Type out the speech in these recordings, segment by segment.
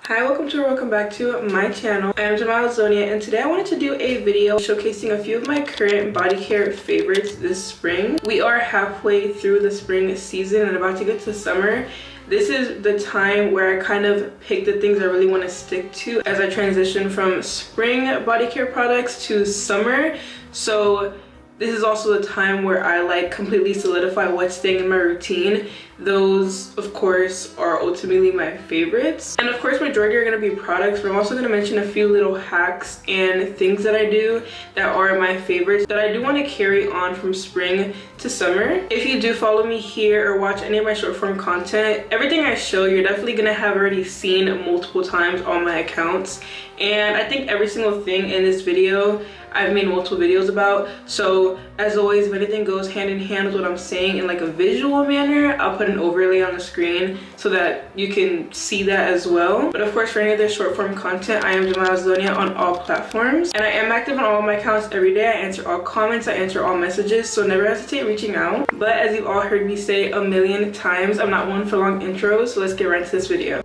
Hi, welcome back to my channel. I am Zonia, and today I wanted to do a video showcasing a few of my current body care favorites this spring. We are halfway through the spring season and about to get to summer. This is the time where I kind of pick the things I really want to stick to as I transition from spring body care products to summer. So this is also the time where I completely solidify what's staying in my routine. Those, of course, are ultimately my favorites. And of course, majority are going to be products, but I'm also going to mention a few little hacks and things that I do that are my favorites that I do want to carry on from spring to summer. If you do follow me here or watch any of my short form content, everything I show you're definitely going to have already seen multiple times on my accounts. And I think every single thing in this video I've made multiple videos about. So as always, if anything goes hand in hand with what I'm saying in a visual manner, I'll put an overlay on the screen so that you can see that as well. But of course, for any of this short form content, I am Zonia on all platforms, and I am active on all of my accounts every day. I answer all comments, I answer all messages, so never hesitate reaching out. But as you've all heard me say a million times, I'm not one for long intros, so let's get right into this video.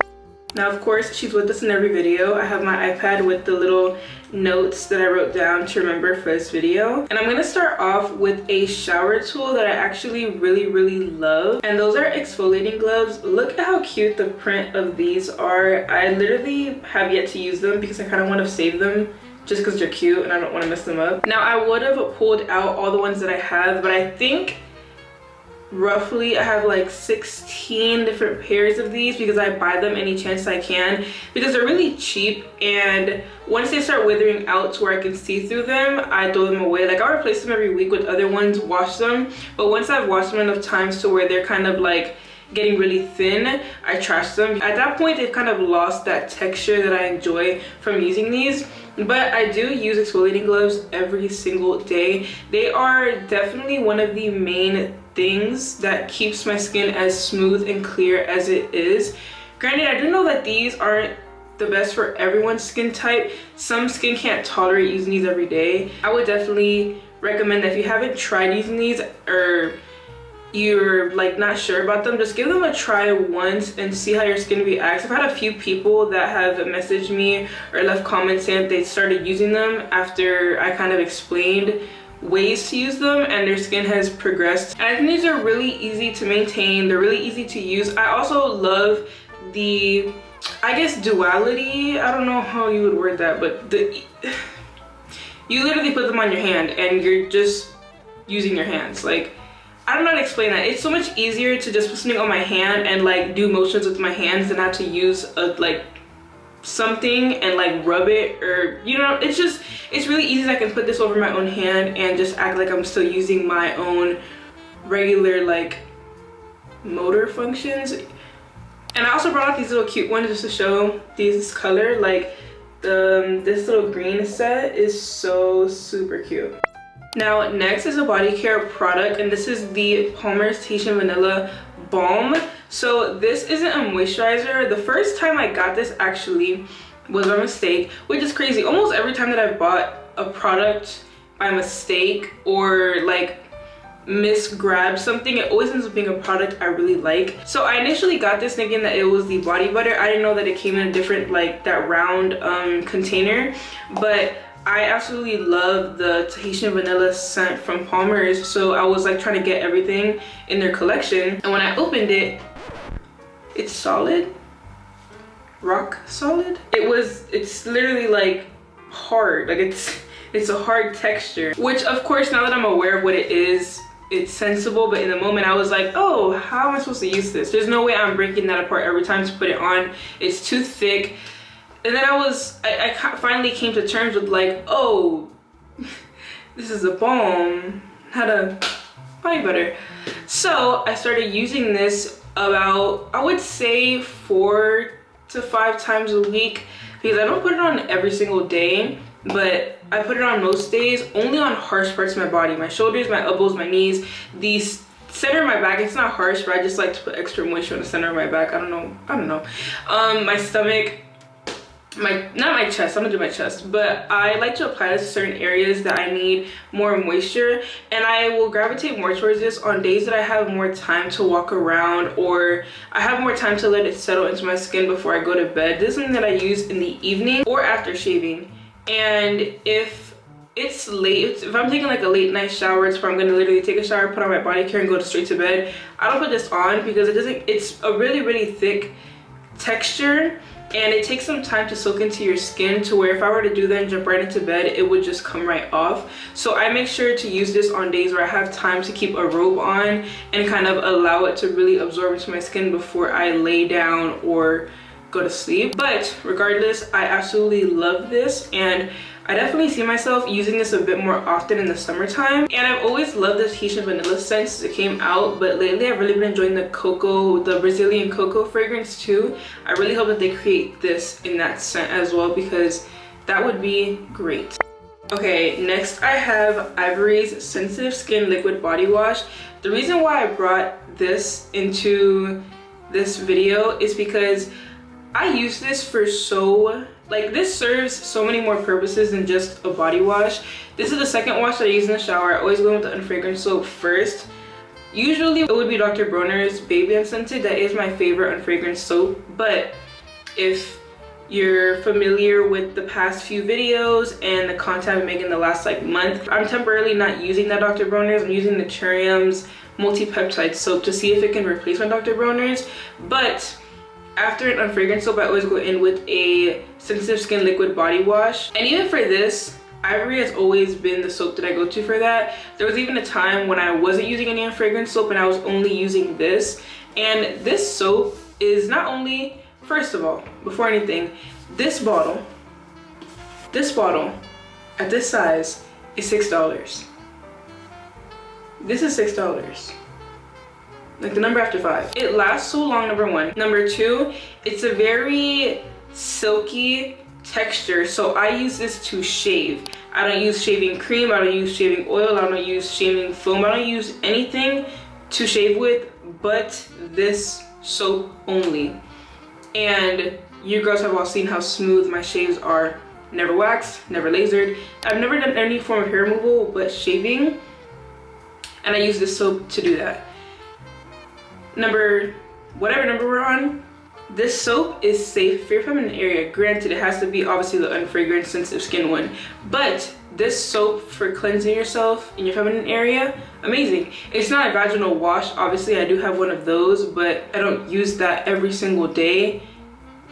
Now, of course, she's with us in every video. I have my iPad with the little notes that I wrote down to remember for this video. And I'm gonna start off with a shower tool that I actually really love. And those are exfoliating gloves. Look at how cute the print of these are. I literally have yet to use them because I kind of want to save them just because they're cute and I don't want to mess them up. Now, I would have pulled out all the ones that I have, but I think roughly I have 16 different pairs of these because I buy them any chance I can because they're really cheap, and once they start withering out to where I can see through them, I throw them away. I'll replace them every week with other ones, wash them, but once I've washed them enough times to where they're kind of getting really thin, I trash them. At that point, they've kind of lost that texture that I enjoy from using these. But I do use exfoliating gloves every single day. They are definitely one of the main things that keeps my skin as smooth and clear as it is. Granted, I do know that these aren't the best for everyone's skin type. Some skin can't tolerate using these every day. I would definitely recommend that if you haven't tried using these or you're not sure about them, just give them a try once and see how your skin reacts. I've had a few people that have messaged me or left comments saying that they started using them after I kind of explained ways to use them, and their skin has progressed. And I think these are really easy to maintain, they're really easy to use. I also love the, I guess, duality, I don't know how you would word that, but you literally put them on your hand and you're just using your hands. I don't know how to explain that. It's so much easier to just put something on my hand and do motions with my hands than have to use a something and rub it, or it's really easy. I can put this over my own hand and just act like I'm still using my own regular motor functions. And I also brought out these little cute ones just to show these color. This little green set is so super cute. Now, next is a body care product, and this is the Palmer's Tahitian Vanilla Balm. So this isn't a moisturizer. The first time I got this actually was by mistake, which is crazy. Almost every time that I've bought a product by mistake or misgrabbed something, it always ends up being a product I really like. So I initially got this thinking that it was the body butter. I didn't know that it came in a different that round container, but I absolutely love the Tahitian vanilla scent from Palmer's, so I was trying to get everything in their collection. And when I opened it, it's solid, rock solid. It's literally hard, it's a hard texture, which of course, now that I'm aware of what it is, it's sensible. But in the moment I was oh, how am I supposed to use this? There's no way I'm breaking that apart every time to put it on. It's too thick. And then I finally came to terms with oh, this is a balm, not a body butter. So I started using this about, I would say, 4 to 5 times a week, because I don't put it on every single day, but I put it on most days, only on harsh parts of my body, my shoulders, my elbows, my knees, the center of my back. It's not harsh, but I just like to put extra moisture on the center of my back. I don't know. My stomach, not my chest, I'm gonna do my chest, but I like to apply this to certain areas that I need more moisture, and I will gravitate more towards this on days that I have more time to walk around, or I have more time to let it settle into my skin before I go to bed. This is something that I use in the evening or after shaving. And if it's late, if I'm taking like a late night shower, it's where I'm gonna literally take a shower, put on my body care, and go straight to bed, I don't put this on because it's a really thick texture, and it takes some time to soak into your skin, to where if I were to do that and jump right into bed, it would just come right off. So I make sure to use this on days where I have time to keep a robe on and kind of allow it to really absorb into my skin before I lay down or go to sleep. But regardless, I absolutely love this, and I definitely see myself using this a bit more often in the summertime. And I've always loved the Tahitian vanilla scent since it came out, but lately I've really been enjoying the Brazilian cocoa fragrance too. I really hope that they create this in that scent as well, because that would be great. Okay, next I have Ivory's Sensitive Skin Liquid Body Wash. The reason why I brought this into this video is because I use this for this serves so many more purposes than just a body wash. This is the second wash that I use in the shower. I always go with the unfragrant soap first. Usually it would be Dr. Bronner's Baby Unscented. That is my favorite unfragrant soap. But if you're familiar with the past few videos and the content I've been making the last month, I'm temporarily not using that Dr. Bronner's. I'm using Naturium's multi-peptide soap to see if it can replace my Dr. Bronner's. But after an unfragrant soap, I always go in with a sensitive skin liquid body wash. And even for this, Ivory has always been the soap that I go to for that. There was even a time when I wasn't using any unfragrant soap and I was only using this. And this soap is not only, first of all, before anything, this bottle at this size is $6. This is $6. Like the number after 5. It lasts so long, number one. Number two, it's a very silky texture, so I use this to shave. I don't use shaving cream, I don't use shaving oil, I don't use shaving foam, I don't use anything to shave with but this soap only. And you girls have all seen how smooth my shaves are. Never waxed, never lasered. I've never done any form of hair removal but shaving, and I use this soap to do that. Whatever number we're on, this soap is safe for your feminine area. Granted, it has to be obviously the unfragrant sensitive skin one, but this soap for cleansing yourself in your feminine area, amazing. It's not a vaginal wash, obviously I do have one of those, but I don't use that every single day.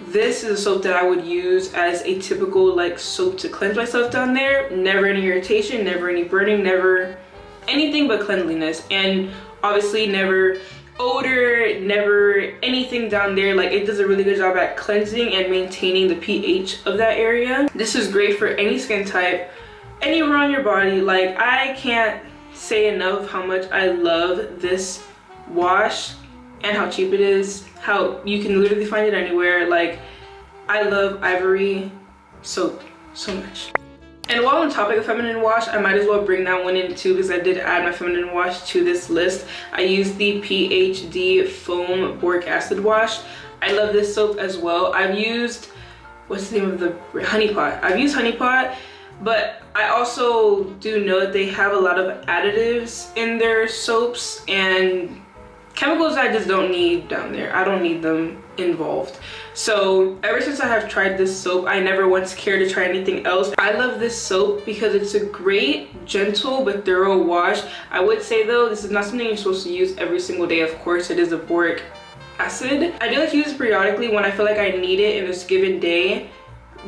This is a soap that I would use as a typical soap to cleanse myself down there. Never any irritation, never any burning, never anything but cleanliness, and obviously never odor, never anything down there. It does a really good job at cleansing and maintaining the pH of that area. This is great for any skin type, anywhere on your body. I can't say enough how much I love this wash and how cheap it is, how you can literally find it anywhere. I love Ivory soap so much. And while on the topic of feminine wash, I might as well bring that one in too, because I did add my feminine wash to this list. I use the PhD Foam Boric Acid Wash. I love this soap as well. I've used, what's the name of the, Honey Pot. I've used Honey Pot, but I also do know that they have a lot of additives in their soaps and chemicals I just don't need down there. I don't need them involved. So ever since I have tried this soap, I never once cared to try anything else. I love this soap because it's a great, gentle, but thorough wash. I would say though, this is not something you're supposed to use every single day. Of course, it is a boric acid. I do like to use it periodically when I feel like I need it in a given day.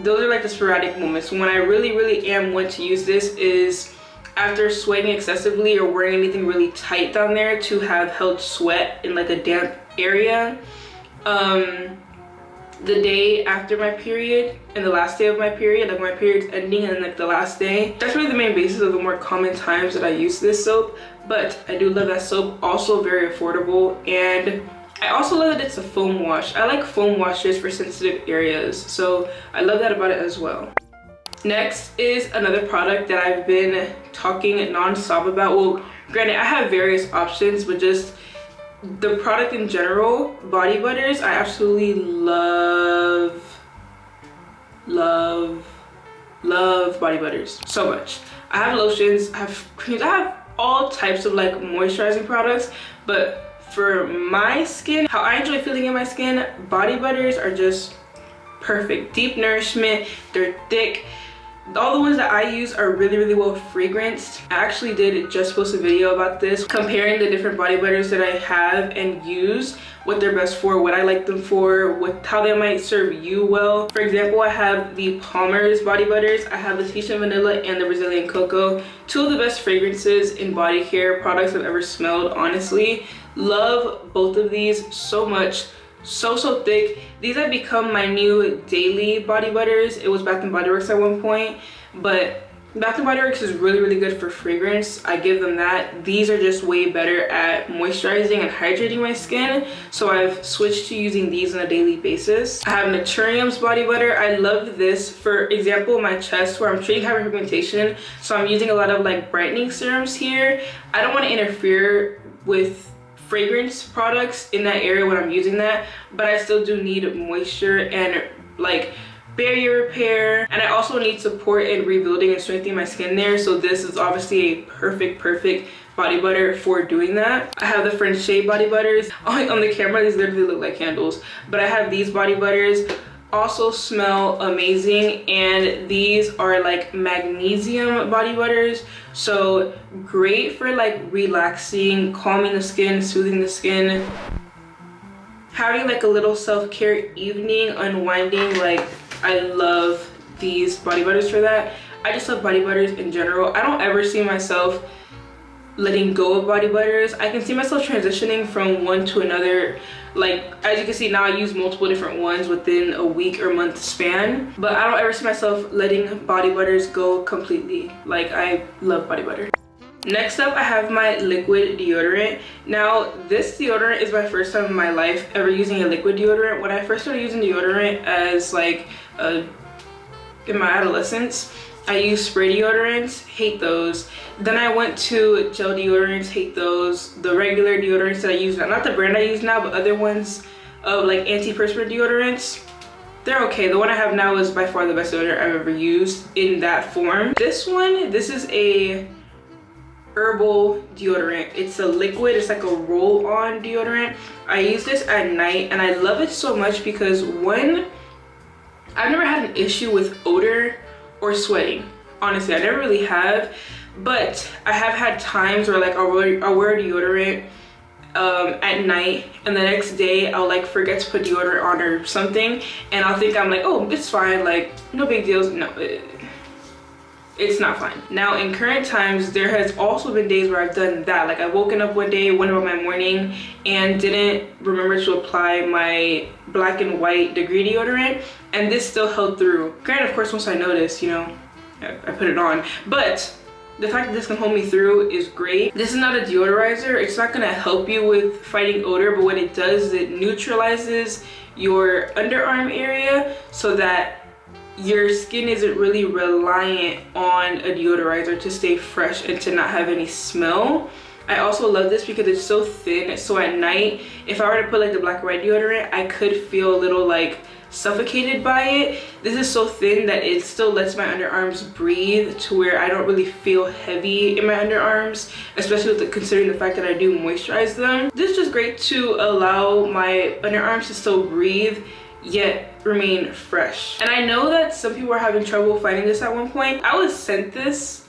Those are the sporadic moments. When I really am want to use this is after sweating excessively or wearing anything really tight down there to have held sweat in a damp area. The day after my period and the last day of my period, my period's ending and the last day. That's really the main basis of the more common times that I use this soap. But I do love that soap, also very affordable, and I also love that it's a foam wash. I like foam washes for sensitive areas, so I love that about it as well. Next is another product that I've been talking non-stop about. Well, granted, I have various options, but just the product in general, body butters, I absolutely love love body butters so much. I have lotions, I have creams, I have all types of like moisturizing products, but for my skin, how I enjoy feeling in my skin, body butters are just perfect. Deep nourishment, they're thick. All the ones that I use are really well fragranced. I actually did just post a video about this, comparing the different body butters that I have and use, what they're best for, what I like them for, how they might serve you well. For example, I have the Palmer's body butters. I have the Tahitian vanilla and the Brazilian cocoa. Two of the best fragrances in body care products I've ever smelled, honestly. Love both of these so much. So thick. These have become my new daily body butters. It was Bath & Body Works at one point, but Bath & Body Works is really good for fragrance. I give them that. These are just way better at moisturizing and hydrating my skin, so I've switched to using these on a daily basis. I have Naturium's body butter. I love this, for example, my chest where I'm treating hyperpigmentation, so I'm using a lot of like brightening serums here. I don't want to interfere with fragrance products in that area when I'm using that, but I still do need moisture and like barrier repair, and I also need support in rebuilding and strengthening my skin there, so this is obviously a perfect body butter for doing that. I have the French Shea body butters. On the camera these literally look like candles, but I have these body butters, also smell amazing, and these are like magnesium body butters, so great for like relaxing, calming the skin, soothing the skin, having like a little self-care evening, unwinding. Like, I love these body butters for that. I just love body butters in general. I don't ever see myself letting go of body butters. I can see myself transitioning from one to another. Like, as you can see now, I use multiple different ones within a week or month span, but I don't ever see myself letting body butters go completely. Like, I love body butter. Next up, I have my liquid deodorant. Now, this deodorant is my first time in my life ever using a liquid deodorant. When I first started using deodorant as like in my adolescence, I used spray deodorants, hate those. Then I went to gel deodorants, hate those. The regular deodorants that I use now, not the brand I use now, but other ones of like antiperspirant deodorants, they're okay. The one I have now is by far the best deodorant I've ever used in that form. This is a herbal deodorant. It's a liquid, it's like a roll-on deodorant. I use this at night and I love it so much because one, I've never had an issue with odor or sweating. Honestly, I never really have, but I have had times where like I'll wear deodorant at night, and the next day I'll like forget to put deodorant on or something, and I'll think I'm like, oh, it's fine, like no big deals. No, it's not fine. Now, in current times, there has also been days where I've done that. Like, I've woken up one day, went about my morning, and didn't remember to apply my black and white degree deodorant, and this still held through. Granted, of course, once I noticed, you know, I put it on, but the fact that this can hold me through is great. This is not a deodorizer. It's not gonna help you with fighting odor, but what it does is it neutralizes your underarm area so that your skin isn't really reliant on a deodorizer to stay fresh and to not have any smell. I also love this because it's so thin, so at night, if I were to put like the black and white deodorant, I could feel a little like suffocated by it. This is so thin that it still lets my underarms breathe to where I don't really feel heavy in my underarms, especially considering the fact that I do moisturize them. This is just great to allow my underarms to still breathe yet remain fresh. And I know that some people are having trouble finding this at one point. I was sent this,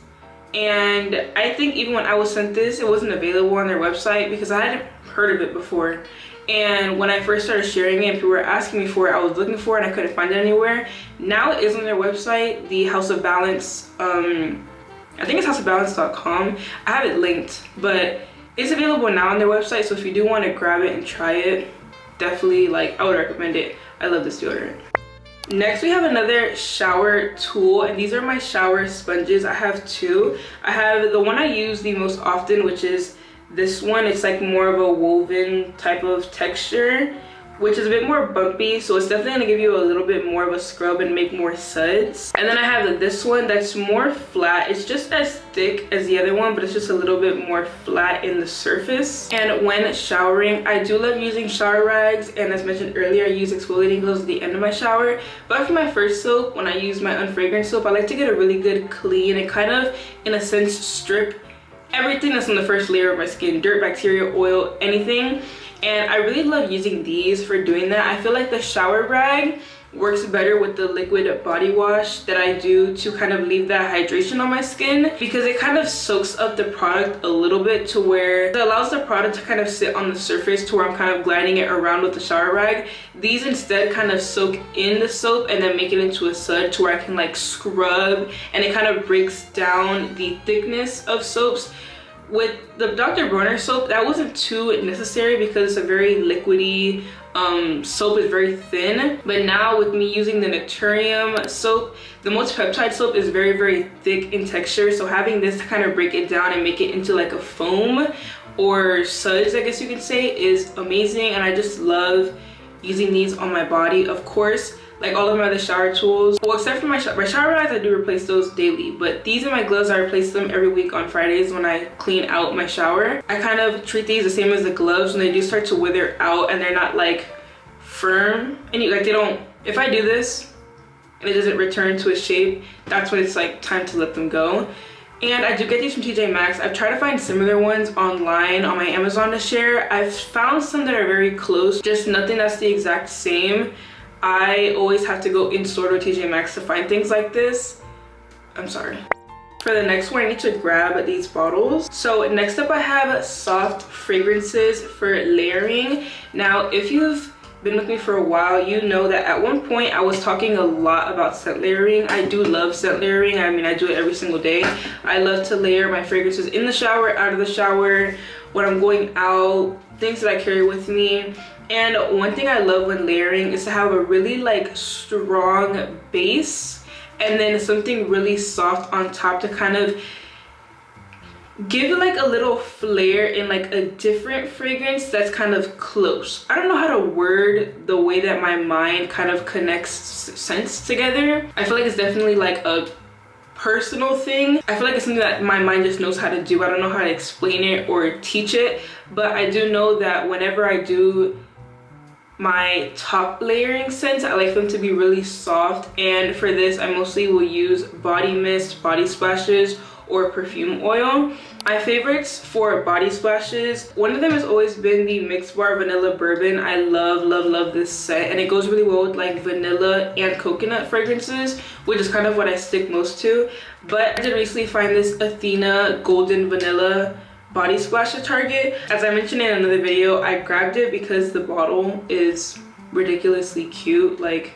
and I think even when I was sent this, it wasn't available on their website because I hadn't heard of it before. And when I first started sharing it, people were asking me for it, I was looking for it and I couldn't find it anywhere. Now it is on their website, the House of Balance, I think it's houseofbalance.com. I have it linked, but it's available now on their website, so if you do want to grab it and try it, definitely, like, I would recommend it. I love this deodorant. Next, we have another shower tool, and these are my shower sponges. I have two. I have the one I use the most often, which is this one. It's like more of a woven type of texture which is a bit more bumpy, so it's definitely gonna give you a little bit more of a scrub and make more suds. And then I have this one that's more flat. It's just as thick as the other one, but it's just a little bit more flat in the surface. And when showering, I do love using shower rags, and as mentioned earlier, I use exfoliating gloves at the end of my shower. But for my first soap, when I use my unfragrant soap, I like to get a really good clean and kind of, in a sense, strip everything that's on the first layer of my skin, dirt, bacteria, oil, anything. And I really love using these for doing that. I feel like the shower rag works better with the liquid body wash that I do to kind of leave that hydration on my skin, because it kind of soaks up the product a little bit to where it allows the product to kind of sit on the surface to where I'm kind of gliding it around with the shower rag. These instead kind of soak in the soap and then make it into a sud to where I can like scrub, and it kind of breaks down the thickness of soaps. With the Dr. Bronner soap, that wasn't too necessary because it's a very liquidy soap, is very thin. But now with me using the Naturium soap, the multi-peptide soap is very, very thick in texture. So having this to kind of break it down and make it into like a foam or suds, I guess you could say, is amazing. And I just love using these on my body. Of course, like all of my other shower tools, well, except for my shower rags, I do replace those daily, but these are my gloves. I replace them every week on Fridays when I clean out my shower. I kind of treat these the same as the gloves. When they do start to wither out and they're not like firm, and like they don't, if I do this and it doesn't return to its shape, that's when it's like time to let them go. And I do get these from TJ Maxx. I've tried to find similar ones online on my Amazon to share. I've found some that are very close, just nothing that's the exact same. I always have to go in store to TJ Maxx to find things like this. I'm sorry. For the next one, I need to grab these bottles. So next up, I have soft fragrances for layering. Now, if you've been with me for a while, you know that at one point I was talking a lot about scent layering. I do love scent layering. I mean, I do it every single day. I love to layer my fragrances in the shower, out of the shower, when I'm going out, things that I carry with me. And one thing I love when layering is to have a really like strong base and then something really soft on top to kind of give it like a little flair in like a different fragrance that's kind of close. I don't know how to word the way that my mind kind of connects scents together. I feel like it's definitely like a personal thing. I feel like it's something that my mind just knows how to do. I don't know how to explain it or teach it, but I do know that whenever I do my top layering scents, I like them to be really soft, and for this I mostly will use body mist, body splashes, or perfume oil. My favorites for body splashes, one of them has always been the Mix Bar Vanilla Bourbon. I love, love, love this scent, and it goes really well with like vanilla and coconut fragrances, which is kind of what I stick most to. But I did recently find this Athena Golden Vanilla body splash at Target. As I mentioned in another video, I grabbed it because the bottle is ridiculously cute. Like,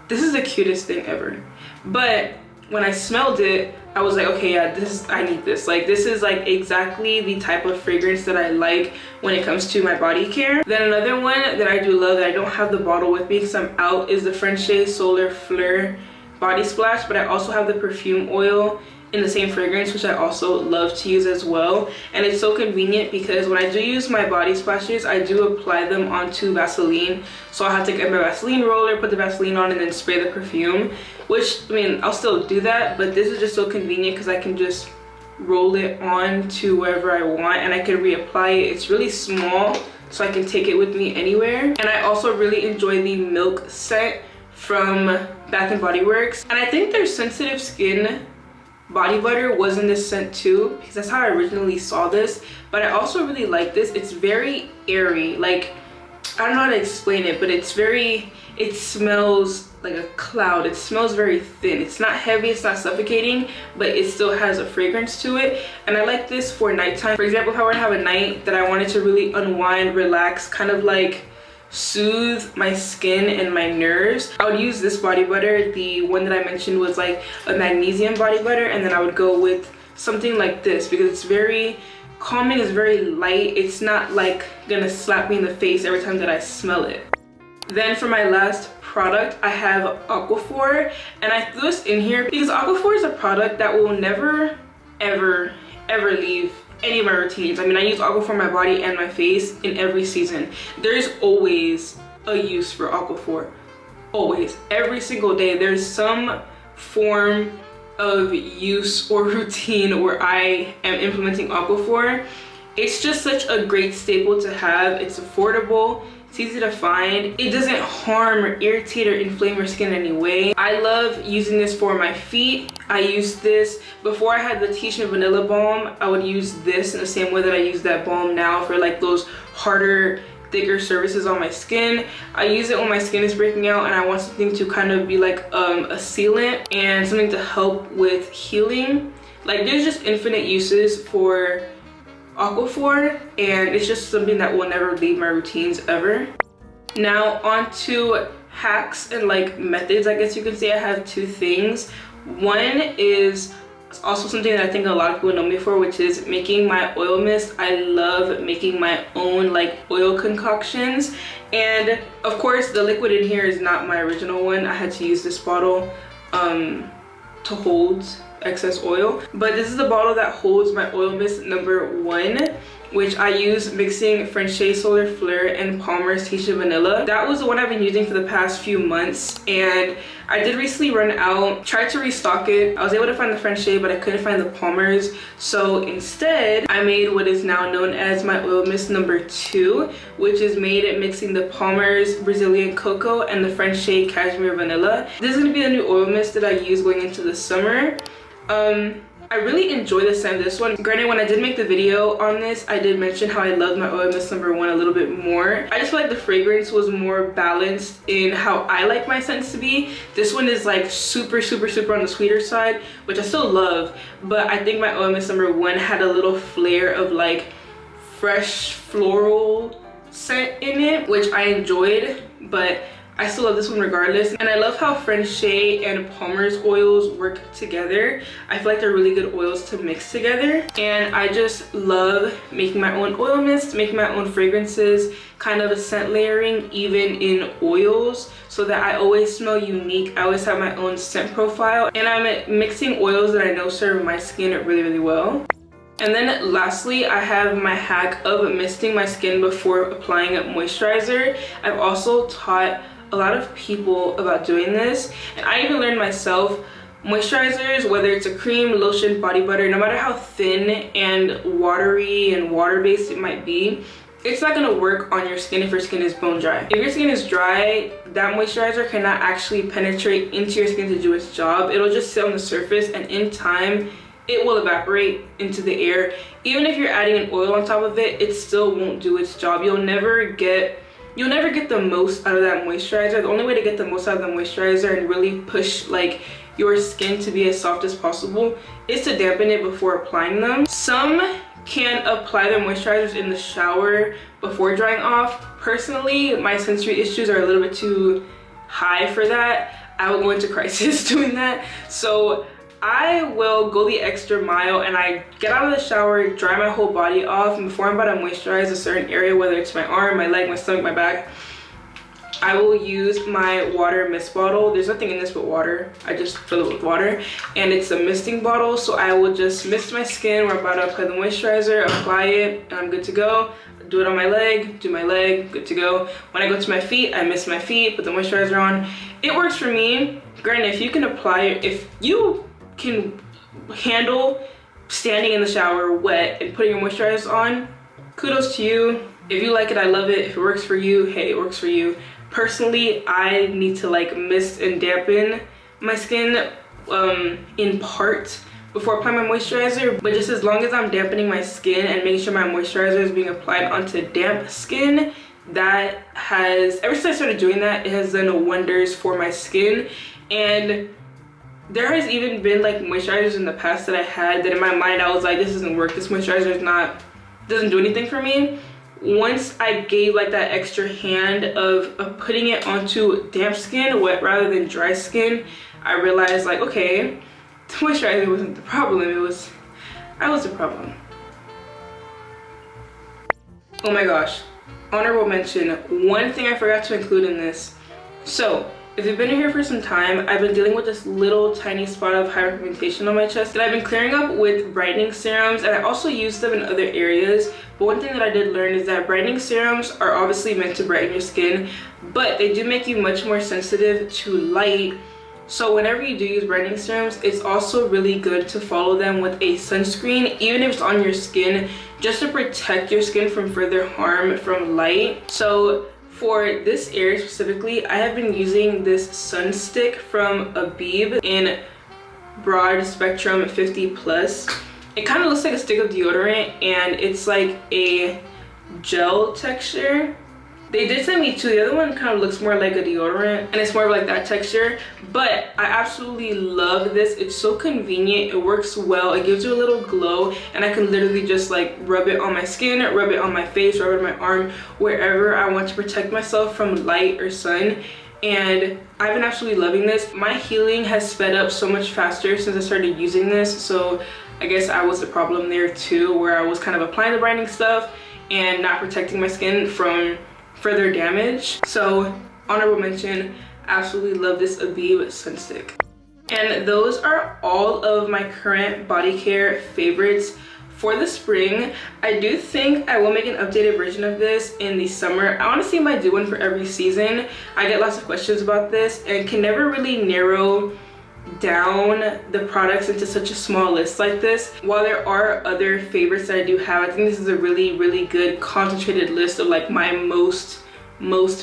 this is the cutest thing ever. But when I smelled it, I was like, okay, yeah, I need this. Like, this is like exactly the type of fragrance that I like when it comes to my body care. Then another one that I do love that I don't have the bottle with me because I'm out is the French Solar Fleur body splash, but I also have the perfume oil in the same fragrance, which I also love to use as well. And it's so convenient because when I do use my body splashes, I do apply them onto Vaseline. So I have to get my Vaseline roller, put the Vaseline on, and then spray the perfume, which, I mean, I'll still do that, but this is just so convenient because I can just roll it on to wherever I want and I can reapply it. It's really small, so I can take it with me anywhere. And I also really enjoy the Milk scent from Bath & Body Works. And I think their sensitive skin body butter was in this scent too, because that's how I originally saw this. But I also really like this. It's very airy. Like, I don't know how to explain it, but it smells like a cloud. It smells very thin. It's not heavy, it's not suffocating, but it still has a fragrance to it. And I like this for nighttime. For example, if I were to have a night that I wanted to really unwind, relax, kind of like soothe my skin and my nerves, I would use this body butter. The one that I mentioned was like a magnesium body butter, and then I would go with something like this because it's very calming, it's very light. It's not like gonna slap me in the face every time that I smell it. Then for my last product, I have Aquaphor, and I threw this in here because Aquaphor is a product that will never ever leave any of my routines. I mean, I use aquaphor for my body and my face in every season. There's always a use for aquaphor. Always. Every single day there's some form of use or routine where I am implementing aquaphor. It's just such a great staple to have. It's affordable, it's easy to find, it doesn't harm or irritate or inflame your skin in any way. I love using this for my feet. I use this before I had the Tahitian vanilla balm. I would use this in the same way that I use that balm now for like those harder, thicker surfaces on my skin. I use it when my skin is breaking out and I want something to kind of be like a sealant and something to help with healing. Like, there's just infinite uses for aquaphor, and it's just something that will never leave my routines ever. Now on to hacks and like methods, I guess you can say. I have two things. One is also something that I think a lot of people know me for, which is making my oil mist. I love making my own like oil concoctions, and of course the liquid in here is not my original one. I had to use this bottle to hold excess oil, but this is the bottle that holds my oil mist number 1, which I use mixing French Solar Fleur and Palmer's Tahitian Vanilla. That was the one I've been using for the past few months, and I did recently run out. Tried to restock it. I was able to find the French but I couldn't find the Palmer's, so instead I made what is now known as my oil mist number 2, which is made mixing the Palmer's Brazilian Cocoa and the French Cashmere Vanilla. This is going to be the new oil mist that I use going into the summer. I really enjoy the scent of this one. Granted, when I did make the video on this, I did mention how I love my oil mist number 1 a little bit more. I just feel like the fragrance was more balanced in how I like my scents to be. This one is like super on the sweeter side, which I still love, but I think my oil mist number 1 had a little flair of like fresh floral scent in it, which I enjoyed, but I still love this one regardless. And I love how French and Palmer's oils work together. I feel like they're really good oils to mix together, and I just love making my own oil mist, making my own fragrances, kind of a scent layering even in oils, so that I always smell unique. I always have my own scent profile, and I'm mixing oils that I know serve my skin really well. And then lastly, I have my hack of misting my skin before applying a moisturizer. I've also taught a lot of people about doing this, and I even learned myself. Moisturizers, whether it's a cream, lotion, body butter, no matter how thin and watery and water-based it might be, it's not going to work on your skin if your skin is bone dry. If your skin is dry, that moisturizer cannot actually penetrate into your skin to do its job. It'll just sit on the surface, and in time it will evaporate into the air. Even if you're adding an oil on top of it, it still won't do its job. You'll never get the most out of that moisturizer. The only way to get the most out of the moisturizer and really push like your skin to be as soft as possible is to dampen it before applying them. Some can apply their moisturizers in the shower before drying off. Personally, my sensory issues are a little bit too high for that. I will go into crisis doing that. So I will go the extra mile and I get out of the shower, dry my whole body off, and before I'm about to moisturize a certain area, whether it's my arm, my leg, my stomach, my back, I will use my water mist bottle. There's nothing in this but water. I just fill it with water, and it's a misting bottle, so I will just mist my skin. We're about to apply the moisturizer, apply it, and I'm good to go. Do it on my leg, do my leg, good to go. When I go to my feet, I mist my feet, put the moisturizer on. It works for me. Granted, if you can apply it, if you can handle standing in the shower wet and putting your moisturizer on, kudos to you. If you like it, I love it. If it works for you, hey, it works for you. Personally, I need to like mist and dampen my skin in part before applying my moisturizer, but just as long as I'm dampening my skin and making sure my moisturizer is being applied onto damp skin, that has, ever since I started doing that, it has done wonders for my skin. And there has even been like moisturizers in the past that I had that in my mind I was like, this doesn't work, this moisturizer doesn't do anything for me. Once I gave like that extra hand of putting it onto damp skin, wet rather than dry skin, I realized like, okay, the moisturizer wasn't the problem, I was the problem. Oh my gosh, honorable mention, one thing I forgot to include in this. So If you've been here for some time, I've been dealing with this little tiny spot of hyperpigmentation on my chest that I've been clearing up with brightening serums, and I also use them in other areas. But one thing that I did learn is that brightening serums are obviously meant to brighten your skin, but they do make you much more sensitive to light. So whenever you do use brightening serums, it's also really good to follow them with a sunscreen, even if it's on your skin, just to protect your skin from further harm from light. So for this area specifically, I have been using this sunstick from Abib in broad spectrum 50+. It kind of looks like a stick of deodorant, and it's like a gel texture. They did send me two. The other one kind of looks more like a deodorant, and it's more of like that texture, but I absolutely love this. It's so convenient, it works well, it gives you a little glow, and I can literally just like rub it on my skin, rub it on my face, rub it on my arm, wherever I want to protect myself from light or sun. And I've been absolutely loving this. My healing has sped up so much faster since I started using this, so I guess I was the problem there too, where I was kind of applying the brightening stuff and not protecting my skin from further damage. So honorable mention, absolutely love this Abib sunstick. And those are all of my current body care favorites for the spring. I do think I will make an updated version of this in the summer. I honestly might do one for every season. I get lots of questions about this and can never really narrow down the products into such a small list like this. While there are other favorites that I do have, I think this is a really good concentrated list of like my most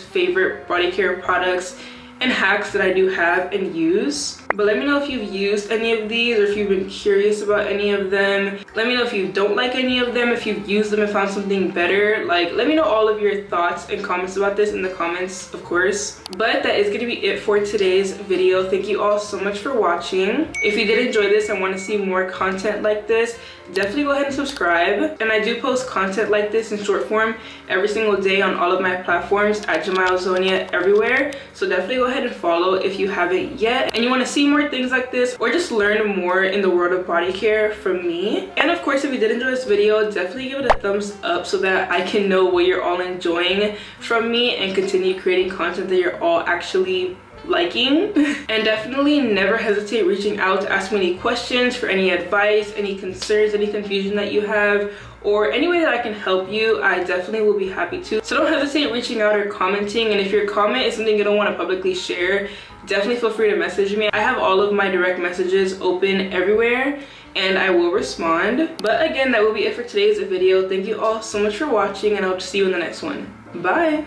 favorite body care products and hacks that I do have and use. But let me know if you've used any of these, or if you've been curious about any of them. Let me know if you don't like any of them, if you've used them and found something better. Like, let me know all of your thoughts and comments about this in the comments, of course. But that is going to be it for today's video. Thank you all so much for watching. If you did enjoy this and want to see more content like this, definitely go ahead and subscribe. And I do post content like this in short form every single day on all of my platforms at JamilZonia everywhere. So definitely go ahead and follow if you haven't yet and you want to see more things like this, or just learn more in the world of body care from me. And of course, if you did enjoy this video, definitely give it a thumbs up so that I can know what you're all enjoying from me and continue creating content that you're all actually liking. And definitely never hesitate reaching out to ask me any questions, for any advice, any concerns, any confusion that you have, or any way that I can help you. I definitely will be happy to. So don't hesitate reaching out or commenting. And if your comment is something you don't want to publicly share, definitely feel free to message me. I have all of my direct messages open everywhere and I will respond. But again, that will be it for today's video. Thank you all so much for watching, and I hope to see you in the next one. Bye.